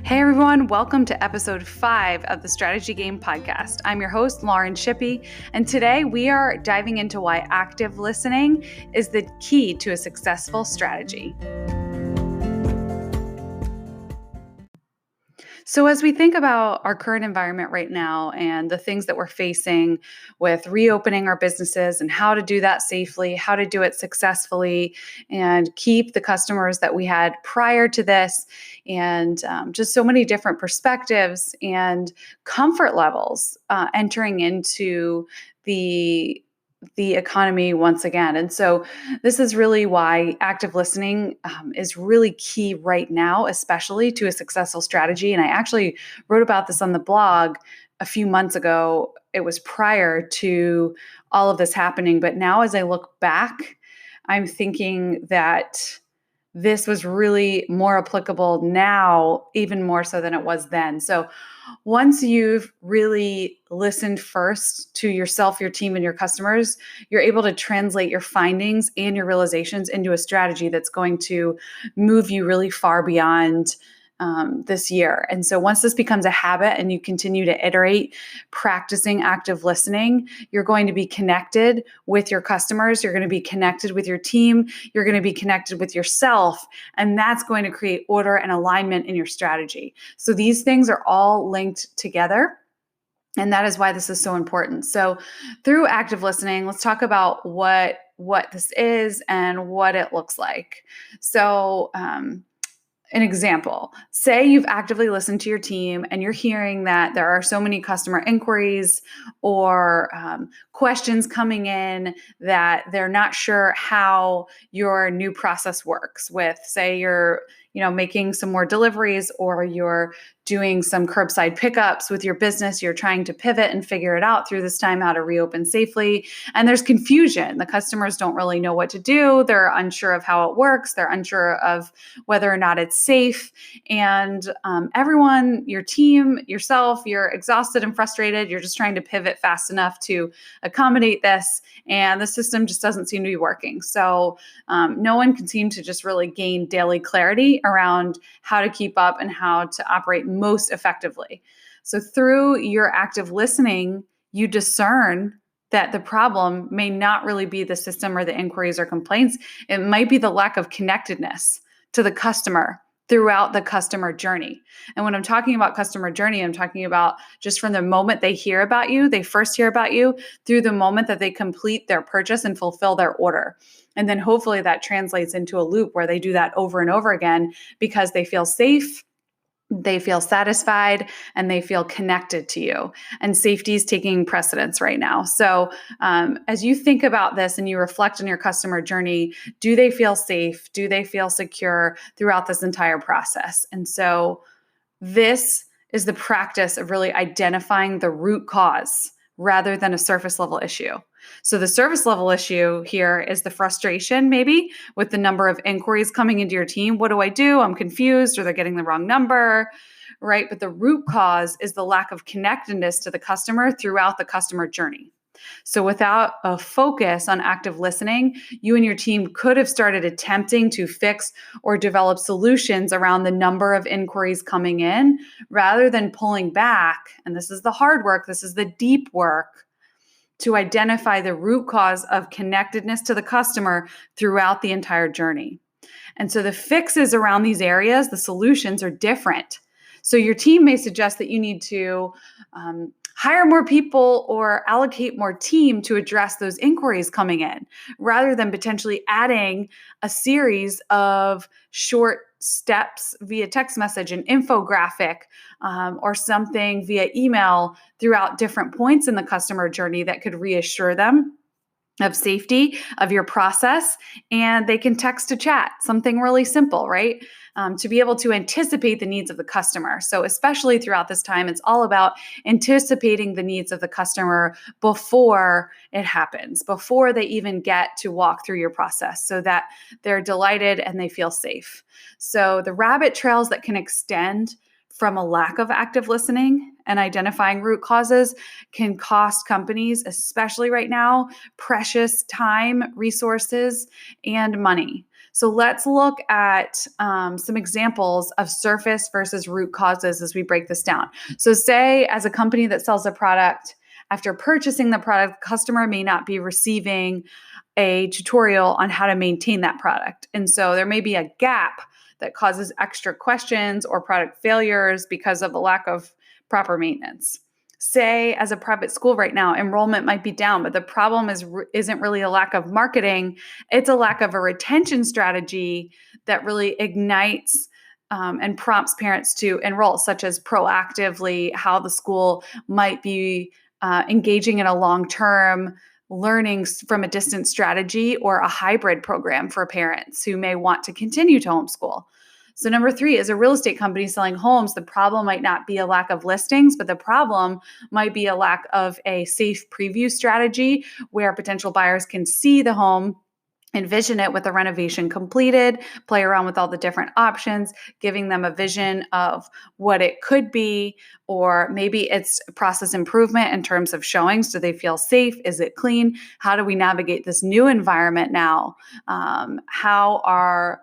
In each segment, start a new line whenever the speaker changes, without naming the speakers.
Hey everyone, welcome to episode 5 of the Strategy Game podcast. I'm your host, Lauren Shippey, and today we are diving into why active listening is the key to a successful strategy. So, as we think about our current environment right now and the things that we're facing with reopening our businesses and how to do that safely, how to do it successfully, and keep the customers that we had prior to this, and just so many different perspectives and comfort levels entering into the economy once again. And so this is really why active listening is really key right now, especially to a successful strategy. And I actually wrote about this on the blog a few months ago. It was prior to all of this happening. But now as I look back, I'm thinking that this was really more applicable now, even more so than it was then. So once you've really listened first to yourself, your team, and your customers, you're able to translate your findings and your realizations into a strategy that's going to move you really far beyond this year. And so once this becomes a habit and you continue to iterate, practicing active listening, you're going to be connected with your customers. You're going to be connected with your team. You're going to be connected with yourself. And that's going to create order and alignment in your strategy. So these things are all linked together. And that is why this is so important. So through active listening, let's talk about what this is and what it looks like. So, an example, say you've actively listened to your team and you're hearing that there are so many customer inquiries or questions coming in that they're not sure how your new process works with, say you're making some more deliveries or you're doing some curbside pickups with your business. You're trying to pivot and figure it out through this time how to reopen safely. And there's confusion. The customers don't really know what to do. They're unsure of how it works. They're unsure of whether or not it's safe. And everyone, your team, yourself, you're exhausted and frustrated. You're just trying to pivot fast enough to accommodate this. And the system just doesn't seem to be working. So no one can seem to just really gain daily clarity around how to keep up and how to operate most effectively. So through your active listening, you discern that the problem may not really be the system or the inquiries or complaints. It might be the lack of connectedness to the customer throughout the customer journey. And when I'm talking about customer journey, I'm talking about just from the moment they hear about you, they first hear about you, through the moment that they complete their purchase and fulfill their order. And then hopefully that translates into a loop where they do that over and over again because they feel safe, they feel satisfied, and they feel connected to you. And safety is taking precedence right now. So as you think about this and you reflect on your customer journey, do they feel safe? Do they feel secure throughout this entire process? And so this is the practice of really identifying the root cause rather than a surface level issue. So the surface level issue here is the frustration maybe with the number of inquiries coming into your team. What do I do? I'm confused, or they're getting the wrong number, right? But the root cause is the lack of connectedness to the customer throughout the customer journey. So without a focus on active listening, you and your team could have started attempting to fix or develop solutions around the number of inquiries coming in rather than pulling back. And this is the hard work. This is the deep work to identify the root cause of connectedness to the customer throughout the entire journey. And so the fixes around these areas, the solutions are different. So your team may suggest that you need to hire more people or allocate more team to address those inquiries coming in, rather than potentially adding a series of short steps via text message, an infographic, or something via email throughout different points in the customer journey that could reassure them of safety of your process. And they can text to chat, something really simple, right? To be able to anticipate the needs of the customer. So especially throughout this time, it's all about anticipating the needs of the customer before it happens, before they even get to walk through your process, so that they're delighted and they feel safe. So the rabbit trails that can extend from a lack of active listening and identifying root causes can cost companies, especially right now, precious time, resources, and money. So let's look at some examples of surface versus root causes as we break this down. So say as a company that sells a product, after purchasing the product, the customer may not be receiving a tutorial on how to maintain that product. And so there may be a gap that causes extra questions or product failures because of the lack of proper maintenance. Say as a private school right now, enrollment might be down, but the problem isn't really a lack of marketing, it's a lack of a retention strategy that really ignites and prompts parents to enroll, such as proactively how the school might be engaging in a long-term learning from a distance strategy or a hybrid program for parents who may want to continue to homeschool. So number 3, as a real estate company selling homes, the problem might not be a lack of listings, but the problem might be a lack of a safe preview strategy where potential buyers can see the home, envision it with the renovation completed, play around with all the different options, giving them a vision of what it could be, or maybe it's process improvement in terms of showings. Do they feel safe? Is it clean? How do we navigate this new environment now? How are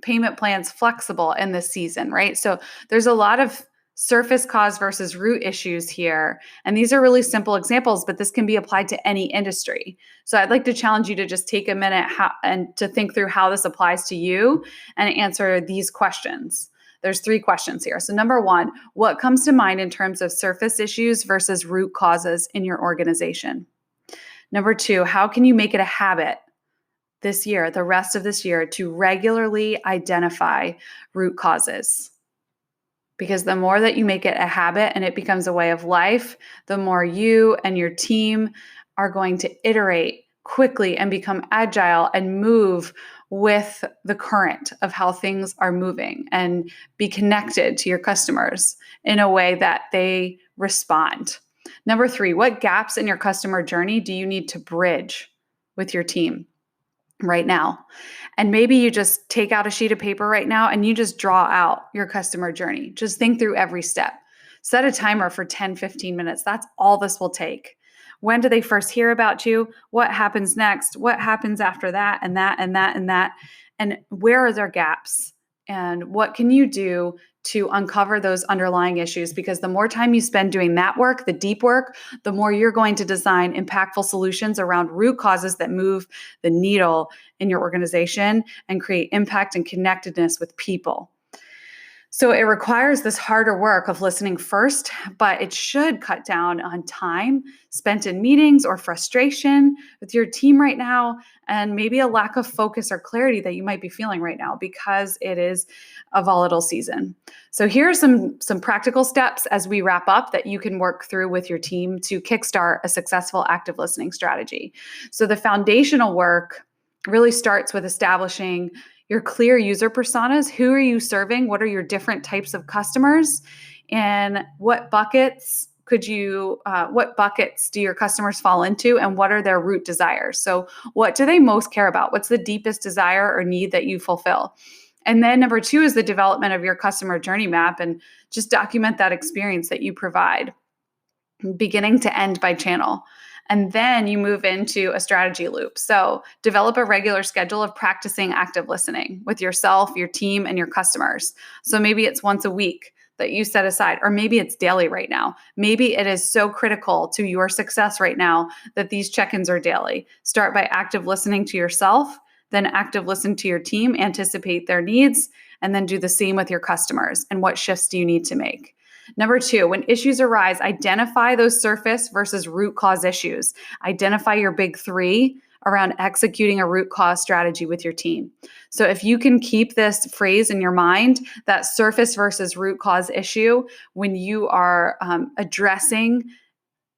payment plans flexible in this season, right? So there's a lot of surface cause versus root issues here. And these are really simple examples, but this can be applied to any industry. So I'd like to challenge you to just take a minute and to think through how this applies to you and answer these questions. There's 3 questions here. So number 1, what comes to mind in terms of surface issues versus root causes in your organization? Number 2, how can you make it a habit this year, the rest of this year, to regularly identify root causes? Because the more that you make it a habit and it becomes a way of life, the more you and your team are going to iterate quickly and become agile and move with the current of how things are moving and be connected to your customers in a way that they respond. Number 3, what gaps in your customer journey do you need to bridge with your team right now? And maybe you just take out a sheet of paper right now and you just draw out your customer journey. Just think through every step. Set a timer for 10, 15 minutes. That's all this will take. When do they first hear about you? What happens next? What happens after that and that and that and that? And where are their gaps? And what can you do to uncover those underlying issues? Because the more time you spend doing that work, the deep work, the more you're going to design impactful solutions around root causes that move the needle in your organization and create impact and connectedness with people. So it requires this harder work of listening first, but it should cut down on time spent in meetings or frustration with your team right now, and maybe a lack of focus or clarity that you might be feeling right now because it is a volatile season. So here are some practical steps as we wrap up that you can work through with your team to kickstart a successful active listening strategy. So the foundational work really starts with establishing your clear user personas. Who are you serving? What are your different types of customers? And what buckets do your customers fall into? And what are their root desires? So what do they most care about? What's the deepest desire or need that you fulfill? And then number 2 is the development of your customer journey map, and just document that experience that you provide, beginning to end by channel. And then you move into a strategy loop. So develop a regular schedule of practicing active listening with yourself, your team, and your customers. So maybe it's once a week that you set aside, or maybe it's daily right now. Maybe it is so critical to your success right now that these check-ins are daily. Start by active listening to yourself, then active listen to your team, anticipate their needs, and then do the same with your customers. And what shifts do you need to make? Number 2, when issues arise, identify those surface versus root cause issues. Identify your big 3 around executing a root cause strategy with your team. So if you can keep this phrase in your mind, that surface versus root cause issue, when you are addressing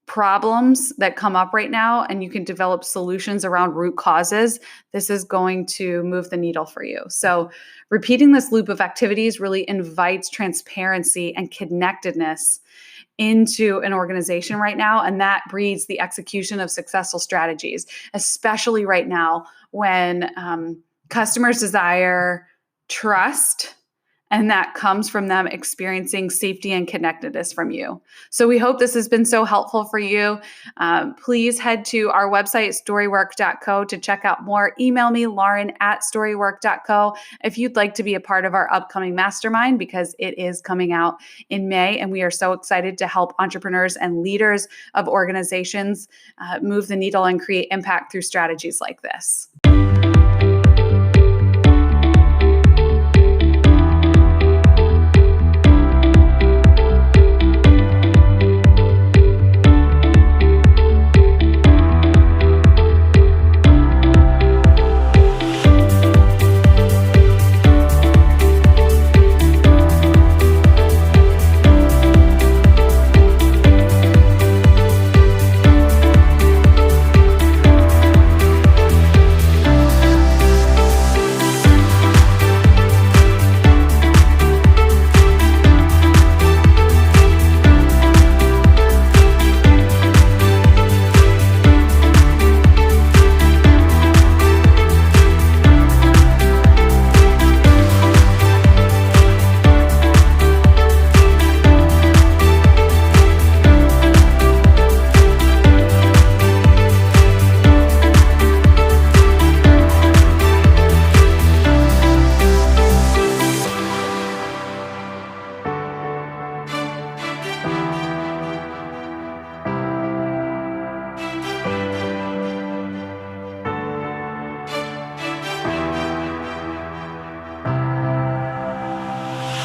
problems that come up right now and you can develop solutions around root causes, this is going to move the needle for you. So repeating this loop of activities really invites transparency and connectedness into an organization right now. And that breeds the execution of successful strategies, especially right now when customers desire trust And that comes from them experiencing safety and connectedness from you. So we hope this has been so helpful for you. Please head to our website, storywork.co, to check out more. Email me, Lauren@storywork.co, if you'd like to be a part of our upcoming mastermind, because it is coming out in May. And we are so excited to help entrepreneurs and leaders of organizations move the needle and create impact through strategies like this.